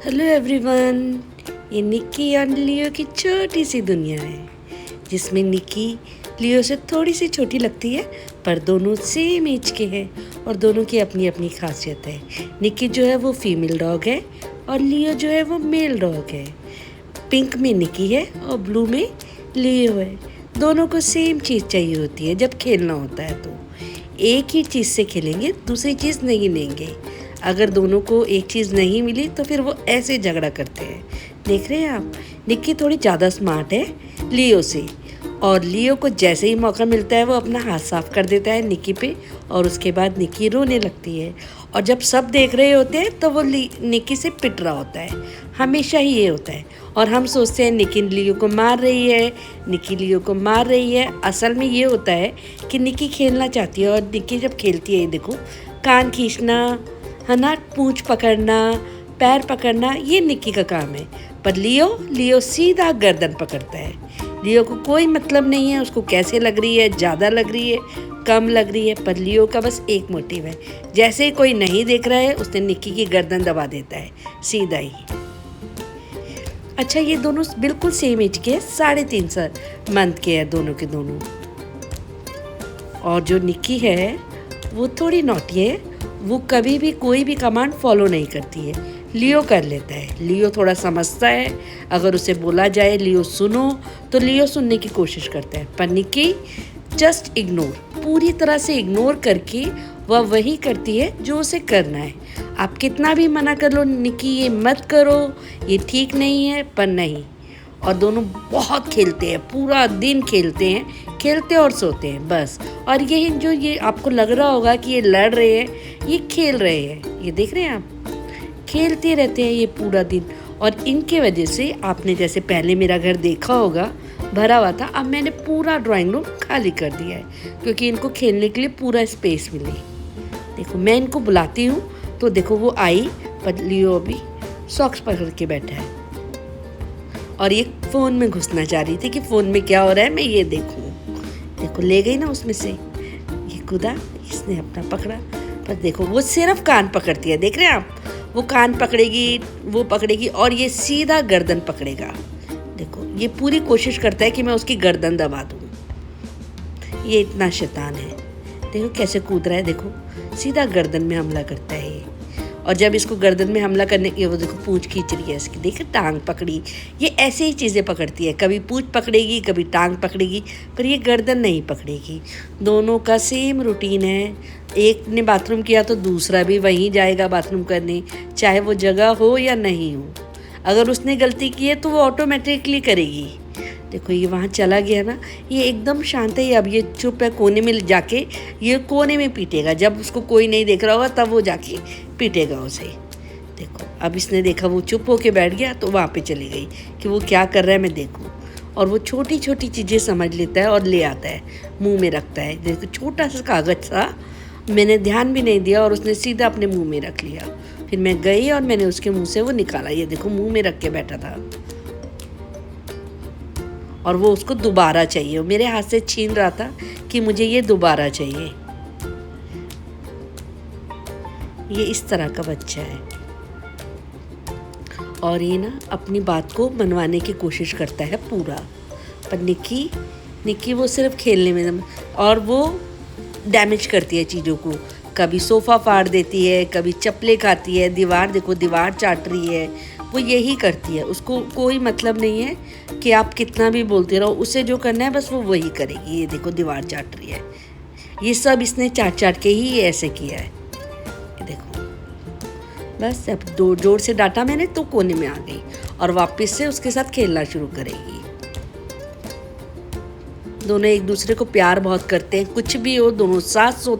Hello everyone. ये निक्की और लियो की छोटी सी दुनिया है जिसमें निक्की लियो से थोड़ी सी छोटी लगती है, पर दोनों सेम एज के हैं और दोनों की अपनी अपनी खासियत है। निक्की जो है वो फीमेल डॉग है और लियो जो है वो मेल डॉग है। पिंक में निक्की है और ब्लू में लियो है। दोनों को सेम चीज़ चाहिए होती है जब खेलना होता है, तो एक ही चीज़ से खेलेंगे, दूसरी चीज़ नहीं लेंगे। अगर दोनों को एक चीज़ नहीं मिली तो फिर वो ऐसे झगड़ा करते हैं। देख रहे हैं आप, निक्की थोड़ी ज़्यादा स्मार्ट है लियो से, और लियो को जैसे ही मौका मिलता है वो अपना हाथ साफ कर देता है निक्की पे, और उसके बाद निक्की रोने लगती है। और जब सब देख रहे होते हैं तो वो निक्की से पिट रहा होता है। हमेशा ही ये होता है और हम सोचते हैं निक्की लियो को मार रही है, निक्की लियो को मार रही है। असल में ये होता है कि निक्की खेलना चाहती है, और निक्की जब खेलती है, ये देखो, कान खींचना है ना, पूंछ पकड़ना, पैर पकड़ना, ये निक्की का काम है। पर लियो सीधा गर्दन पकड़ता है। लियो को कोई मतलब नहीं है उसको कैसे लग रही है, ज़्यादा लग रही है, कम लग रही है, पर लियो का बस एक मोटिव है, जैसे ही कोई नहीं देख रहा है उसने निक्की की गर्दन दबा देता है सीधा ही। अच्छा, ये दोनों बिल्कुल सेम एज के, 3.5 मंथ के हैं दोनों के दोनों। और जो निक्की है वो थोड़ी नॉटी है, वो कभी भी कोई भी कमांड फॉलो नहीं करती है। लियो कर लेता है, लियो थोड़ा समझता है। अगर उसे बोला जाए लियो सुनो, तो लियो सुनने की कोशिश करता है, पर निक्की जस्ट इग्नोर, पूरी तरह से इग्नोर करके वह वही करती है जो उसे करना है। आप कितना भी मना कर लो, निक्की ये मत करो, ये ठीक नहीं है, पर नहीं। और दोनों बहुत खेलते हैं, पूरा दिन खेलते हैं, खेलते और सोते हैं बस। और ये जो ये आपको लग रहा होगा कि ये लड़ रहे हैं, ये खेल रहे हैं। ये देख रहे हैं आप, खेलते रहते हैं ये पूरा दिन। और इनके वजह से आपने जैसे पहले मेरा घर देखा होगा भरा हुआ था, अब मैंने पूरा ड्राइंग रूम खाली कर दिया है क्योंकि इनको खेलने के लिए पूरा स्पेस मिले। देखो, मैं इनको बुलाती हूँ तो देखो वो आई, पर लियो अभी सॉक्स पकड़ के बैठा है और ये फ़ोन में घुसना चाह रही थी कि फ़ोन में क्या हो रहा है मैं ये देखूँ। देखो, ले गई ना उसमें से, ये कूदा, इसने अपना पकड़ा। पर देखो वो सिर्फ कान पकड़ती है, देख रहे हैं आप, वो कान पकड़ेगी, वो पकड़ेगी, और ये सीधा गर्दन पकड़ेगा। देखो, ये पूरी कोशिश करता है कि मैं उसकी गर्दन दबा दूँ। ये इतना शैतान है, देखो कैसे कूद रहा है, देखो सीधा गर्दन में हमला करता है ये। और जब इसको गर्दन में हमला करने की, वो देखो पूंछ खींच रही है इसकी, देखो टांग पकड़ी। ये ऐसे ही चीज़ें पकड़ती है, कभी पूंछ पकड़ेगी, कभी टांग पकड़ेगी, पर ये गर्दन नहीं पकड़ेगी। दोनों का सेम रूटीन है। एक ने बाथरूम किया तो दूसरा भी वहीं जाएगा बाथरूम करने, चाहे वो जगह हो या नहीं हो। अगर उसने गलती की है तो वो ऑटोमेटिकली करेगी। देखो, ये वहाँ चला गया ना, ये एकदम शांत है। अब ये चुप है, कोने में जाके ये कोने में पीटेगा। जब उसको कोई नहीं देख रहा होगा तब वो जाके पीटेगा उसे। देखो, अब इसने देखा वो चुप होके बैठ गया तो वहाँ पे चली गई कि वो क्या कर रहा है मैं देखूँ। और वो छोटी छोटी चीज़ें समझ लेता है और ले आता है, मुँह में रखता है। देखो, छोटा सा कागज़ था, मैंने ध्यान भी नहीं दिया और उसने सीधा अपने मुँह में रख लिया। फिर मैं गई और मैंने उसके मुँह से वो निकाला। ये देखो, मुँह में रख के बैठा था और वो उसको दोबारा चाहिए। मेरे हाथ से छीन रहा था कि मुझे ये दोबारा चाहिए। ये इस तरह का बच्चा है और ये ना अपनी बात को मनवाने की कोशिश करता है पूरा। पर निक्की वो सिर्फ खेलने में, और वो डैमेज करती है चीज़ों को। कभी सोफ़ा फाड़ देती है, कभी चप्पलें खाती है, दीवार देखो दीवार चाट रही है, वो यही करती है। उसको कोई मतलब नहीं है कि आप कितना भी बोलते रहो, उसे जो करना है बस वो वही करेगी। ये देखो दीवार चाट रही है, ये सब इसने चाट चाट के ही ऐसे किया है। ये देखो, बस अब दो जोर से डांटा मैंने तो कोने में आ गई और वापस से उसके साथ खेलना शुरू करेगी। दोनों एक दूसरे को प्यार बहुत करते हैं, कुछ भी हो दोनों साथ सोते